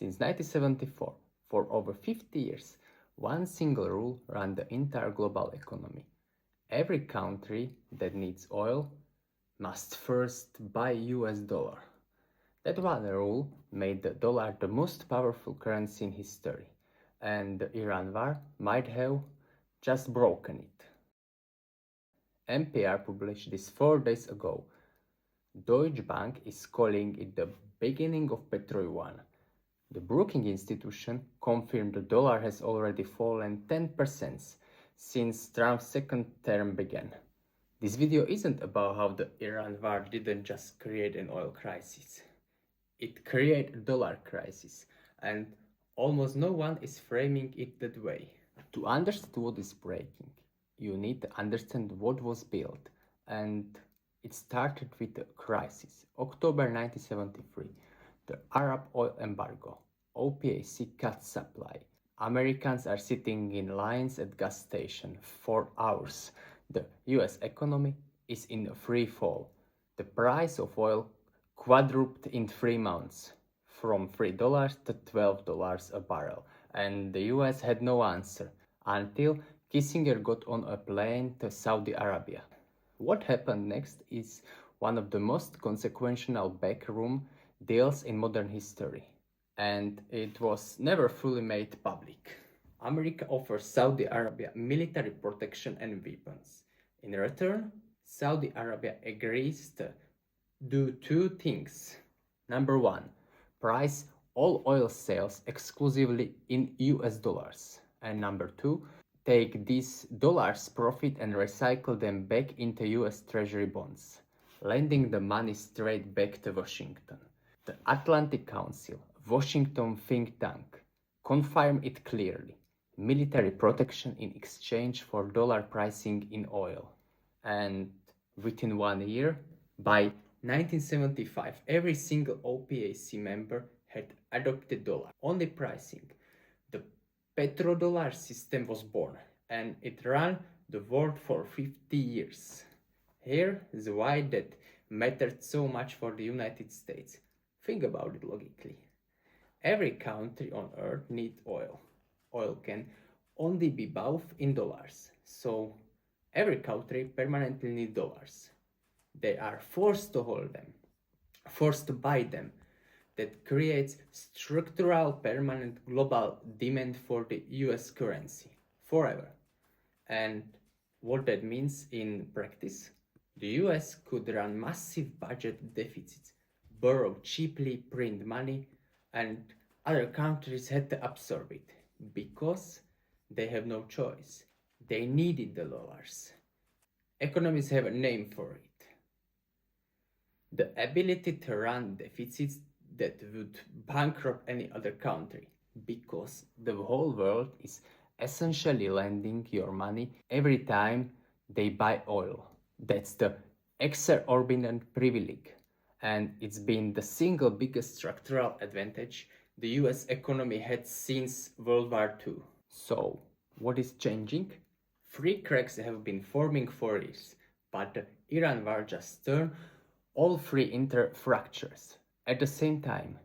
Since 1974, for over 50 years, one single rule ran the entire global economy. Every country that needs oil must first buy US dollar. That one rule made the dollar the most powerful currency in history, and the Iran war might have just broken it. NPR published this 4 days ago. Deutsche Bank is calling it the beginning of Petrodollar. The Brookings institution confirmed the dollar has already fallen 10% since Trump's second term began. This video isn't about how the Iran war didn't just create an oil crisis. It created a dollar crisis, and almost no one is framing it that way. To understand what is breaking, you need to understand what was built, and it started with a crisis. October 1973, the Arab oil embargo. OPEC cut supply. Americans are sitting in lines at gas stations for hours. The US economy is in a free fall. The price of oil quadrupled in 3 months, from $3 to $12 a barrel, and the US had no answer until Kissinger got on a plane to Saudi Arabia. What happened next is one of the most consequential backroom deals in modern history, and it was never fully made public. America offers Saudi Arabia military protection and weapons. In return, Saudi Arabia agrees to do 2 things. Number 1, price all oil sales exclusively in US dollars. And number 2, take these dollars profit and recycle them back into US Treasury bonds, lending the money straight back to Washington. The Atlantic Council, Washington think tank, confirmed it clearly. Military protection in exchange for dollar pricing in oil. And within 1 year, by 1975, every single OPEC member had adopted dollar-only pricing. The Petrodollar system was born, and it ran the world for 50 years. Here is why that mattered so much for the United States. Think about it logically. Every country on earth needs oil. Oil can only be bought in dollars, so every country permanently needs dollars. They are forced to hold them, forced to buy them. That creates structural permanent global demand for the US currency forever. And what that means in practice? The US could run massive budget deficits, borrow cheaply, print money, and other countries had to absorb it because they have no choice. They needed the dollars. Economists have a name for it. The ability to run deficits that would bankrupt any other country, because the whole world is essentially lending your money every time they buy oil. That's the exorbitant privilege, and it's been the single biggest structural advantage the US economy had since World War II. So, what is changing? 3 cracks have been forming for years, but the Iran war just turned all 3 into fractures at the same time.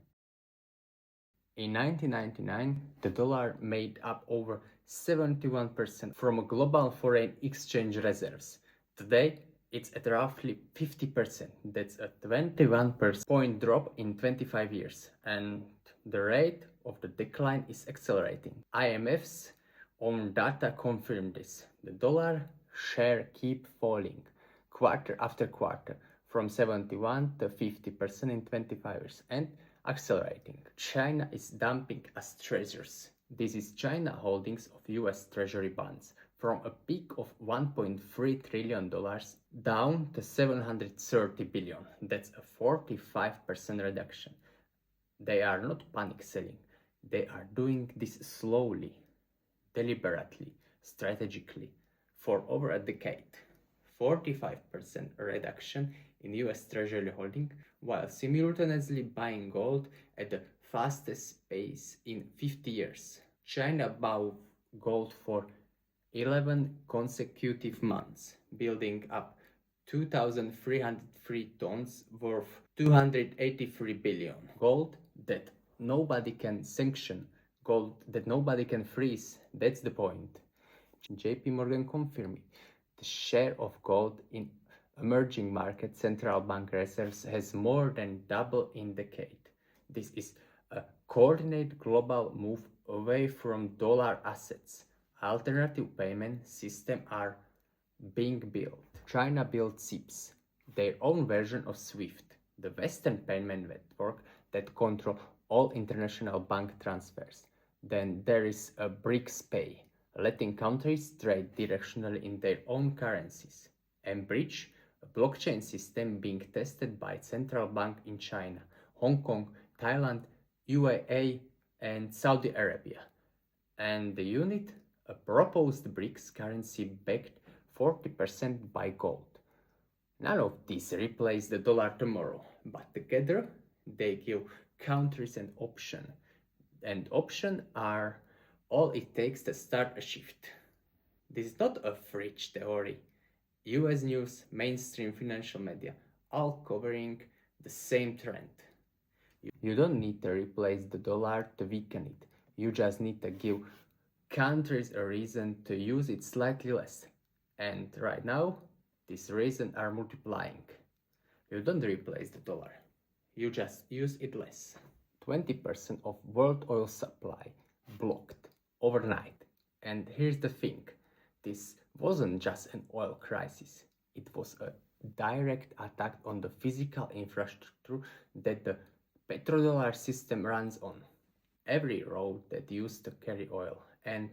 In 1999, the dollar made up over 71% from global foreign exchange reserves. Today, it's at roughly 50%. That's a 21% point drop in 25 years, and the rate of the decline is accelerating. IMF's own data confirm this. The dollar share keep falling quarter after quarter, from 71 to 50% in 25 years, and accelerating. China is dumping as treasures. This is China holdings of US Treasury bonds from a peak of $1.3 trillion down to $730 billion. That's a 45% reduction. They are not panic selling. They are doing this slowly, deliberately, strategically, for over a decade. 45% reduction in US Treasury holding, while simultaneously buying gold at the fastest pace in 50 years. China bought gold for 11 consecutive months, building up 2,303 tons worth $283 billion. Gold that nobody can sanction, gold that nobody can freeze. That's the point. JP Morgan confirmed it. The share of gold in emerging market central bank reserves has more than doubled in decade. This is a coordinated global move away from dollar assets. Alternative payment systems are being built. China built SIPs, their own version of SWIFT, the Western payment network that controls all international bank transfers. Then there is a BRICS Pay, letting countries trade directionally in their own currencies. And Bridge, a blockchain system being tested by central bank in China, Hong Kong, Thailand, UAE, and Saudi Arabia. And the unit, a proposed BRICS currency backed 40% by gold. None of these replace the dollar tomorrow, but together they give countries an option. And options are all it takes to start a shift. This is not a fringe theory. US news, mainstream financial media, all covering the same trend. You don't need to replace the dollar to weaken it. You just need to give countries a reason to use it slightly less. And right now, these reasons are multiplying. You don't replace the dollar. You just use it less. 20% of world oil supply blocked overnight. And here's the thing. This wasn't just an oil crisis. It was a direct attack on the physical infrastructure that the Petrodollar system runs on. Every road that used to carry oil and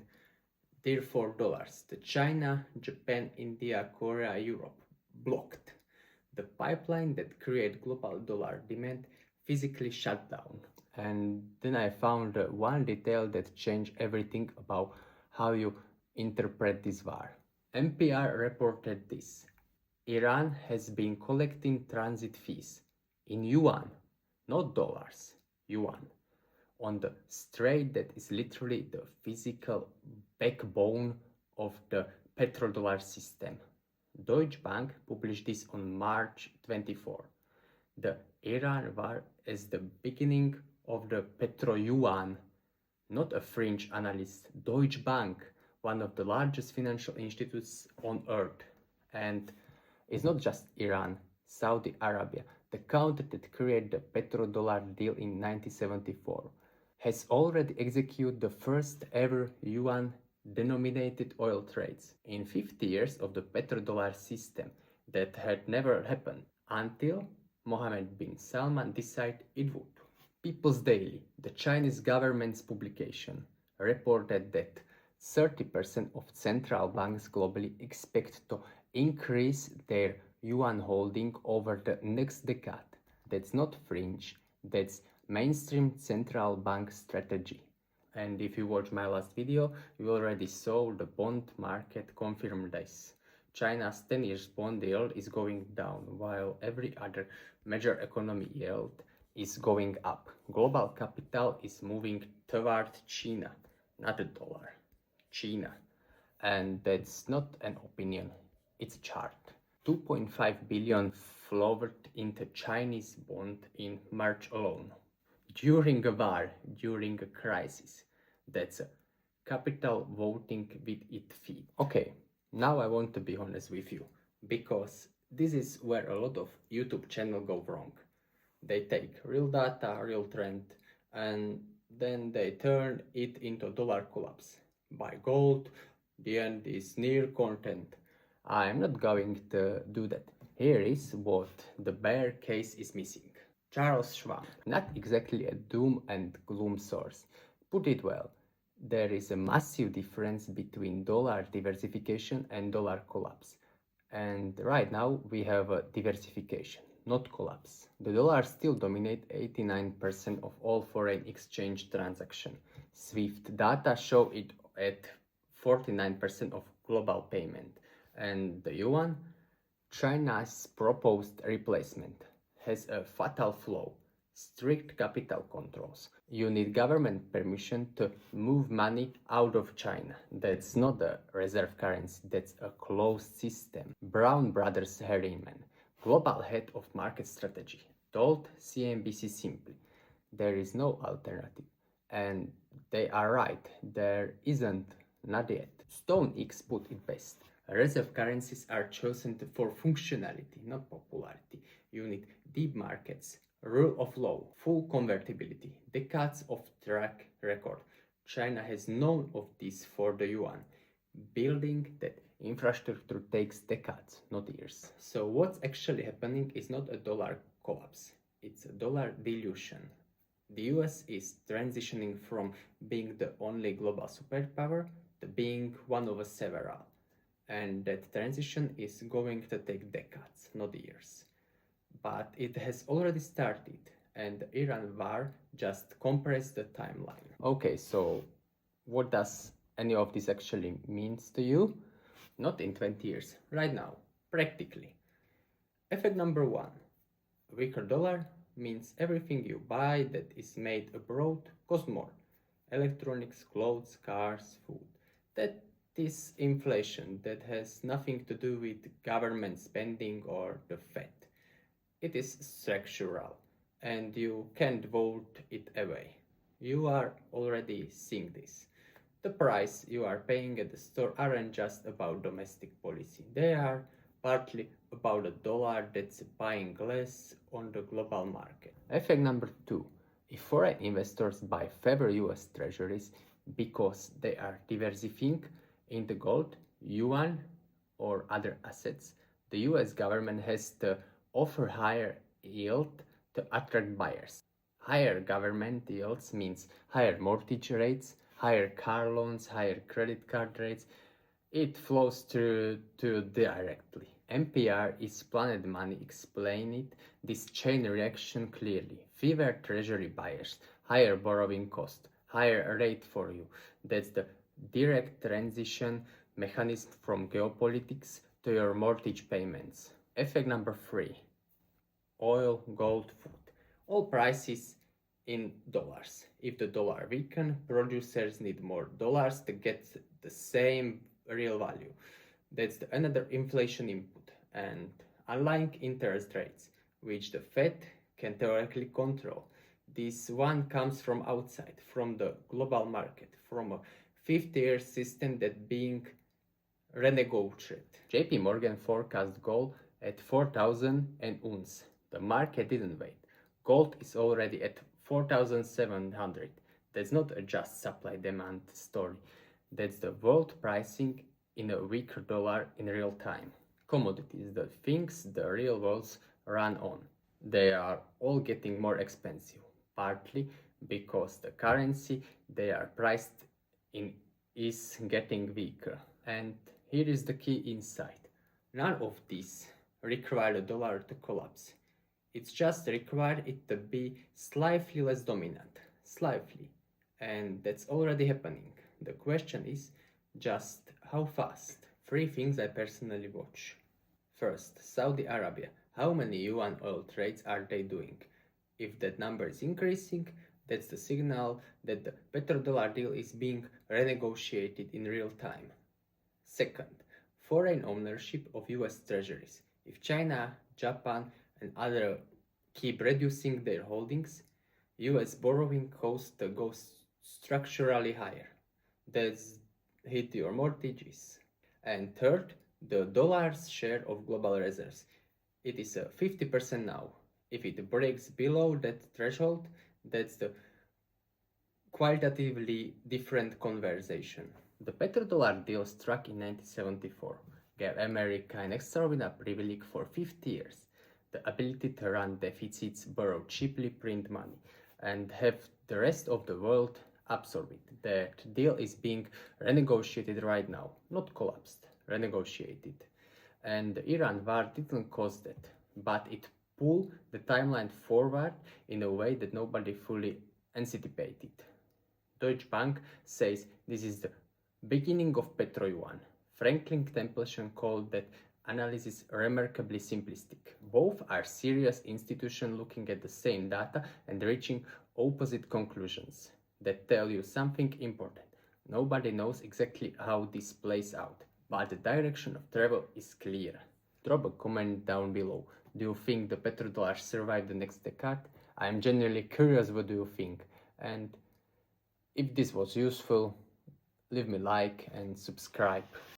therefore dollars to China, Japan, India, Korea, Europe blocked. The pipeline that created global dollar demand physically shut down. And then I found one detail that changed everything about how you interpret this war. NPR reported this. Iran has been collecting transit fees in yuan, not dollars, yuan, on the strait that is literally the physical backbone of the petrodollar system. Deutsche Bank published this on March 24. The Iran war is the beginning of the petro-yuan, not a fringe analyst. Deutsche Bank, one of the largest financial institutes on earth. And it's not just Iran, Saudi Arabia, the country that created the petrodollar deal in 1974, has already executed the first ever yuan denominated oil trades in 50 years of the petrodollar system. That had never happened until Mohammed bin Salman decided it would. People's Daily, the Chinese government's publication, reported that 30% of central banks globally expect to increase their yuan holding over the next decade. That's not fringe, that's mainstream central bank strategy. And if you watched my last video, you already saw the bond market confirm this. China's 10-year bond yield is going down, while every other major economy yield is going up. Global capital is moving toward China, not the dollar. China. And that's not an opinion, it's a chart. 2.5 billion flowed into Chinese bond in March alone. During a war, during a crisis. That's a capital voting with its feet. Okay, now I want to be honest with you, because this is where a lot of YouTube channels go wrong. They take real data, real trend, and then they turn it into dollar collapse. Buy gold, the end is near content. I'm not going to do that. Here is what the bear case is missing. Charles Schwab, not exactly a doom and gloom source. Put it well, there is a massive difference between dollar diversification and dollar collapse. And right now we have a diversification, not collapse. The dollar still dominates 89% of all foreign exchange transactions. SWIFT data show it at 49% of global payment. And the yuan, China's proposed replacement, has a fatal flaw: strict capital controls. You need government permission to move money out of China. That's not a reserve currency, that's a closed system. Brown Brothers Harriman, global head of market strategy, told CNBC simply, There is no alternative. And they are right, there isn't, not yet. Stone X put it best. Reserve currencies are chosen for functionality, not popularity. You need deep markets, rule of law, full convertibility, decades of track record. China has none of this for the yuan. Building that infrastructure takes decades, not years. So what's actually happening is not a dollar collapse, it's a dollar dilution. The US is transitioning from being the only global superpower to being one of several. And that transition is going to take decades, not years. But it has already started, and the Iran war just compressed the timeline. Okay, so what does any of this actually means to you? Not in 20 years, right now, practically. Effect number one, weaker dollar means everything you buy that is made abroad costs more. Electronics, clothes, cars, food. That is inflation that has nothing to do with government spending or the Fed. It is structural and you can't vote it away. You are already seeing this. The price you are paying at the store aren't just about domestic policy. They are partly about a dollar that's buying less on the global market. Effect number two. If foreign investors buy favor US treasuries because they are diversifying into gold, yuan, or other assets, the US government has to offer higher yield to attract buyers. Higher government yields means higher mortgage rates, higher car loans, higher credit card rates. It flows through to directly. NPR is Planet Money explained this chain reaction clearly. Fewer treasury buyers, higher borrowing cost, higher rate for you. That's the direct transition mechanism from geopolitics to your mortgage payments. Effect number three, oil, gold, food. All prices in dollars. If the dollar weakens, producers need more dollars to get the same real value. That's another inflation input. And unlike interest rates, which the Fed can theoretically control, this one comes from outside, from the global market, from a 50-year system that being renegotiated. JP Morgan forecast gold at 4,000 an ounce. The market didn't wait. Gold is already at 4,700. That's not a just supply demand story. That's the world pricing in a weaker dollar in real time. Commodities, the things the real worlds run on, they are all getting more expensive, partly because the currency they are priced in is getting weaker. And here is the key insight. None of these require the dollar to collapse. It's just required it to be slightly less dominant. Slightly. And that's already happening. The question is just how fast. Three things I personally watch. First, Saudi Arabia. How many yuan oil trades are they doing? If that number is increasing, that's the signal that the Petrodollar deal is being renegotiated in real time. Second, foreign ownership of US treasuries. If China, Japan, and others keep reducing their holdings, US borrowing costs go structurally higher. That's hit your mortgages. And third, the dollar's share of global reserves. It is 50% now. If it breaks below that threshold, that's the qualitatively different conversation. The petrodollar deal struck in 1974 gave America an extraordinary privilege for 50 years, the ability to run deficits, borrow cheaply, print money, and have the rest of the world absorb it. That deal is being renegotiated right now, not collapsed, renegotiated. And the Iran war didn't cause that, but it pulled the timeline forward in a way that nobody fully anticipated. Deutsche Bank says this is the beginning of Petro yuan. Franklin Templeton called that analysis remarkably simplistic. Both are serious institutions looking at the same data and reaching opposite conclusions that tell you something important. Nobody knows exactly how this plays out, but the direction of travel is clear. Drop a comment down below. Do you think the petrodollar survive the next decade? I'm genuinely curious what do you think, and if this was useful, leave me like and subscribe.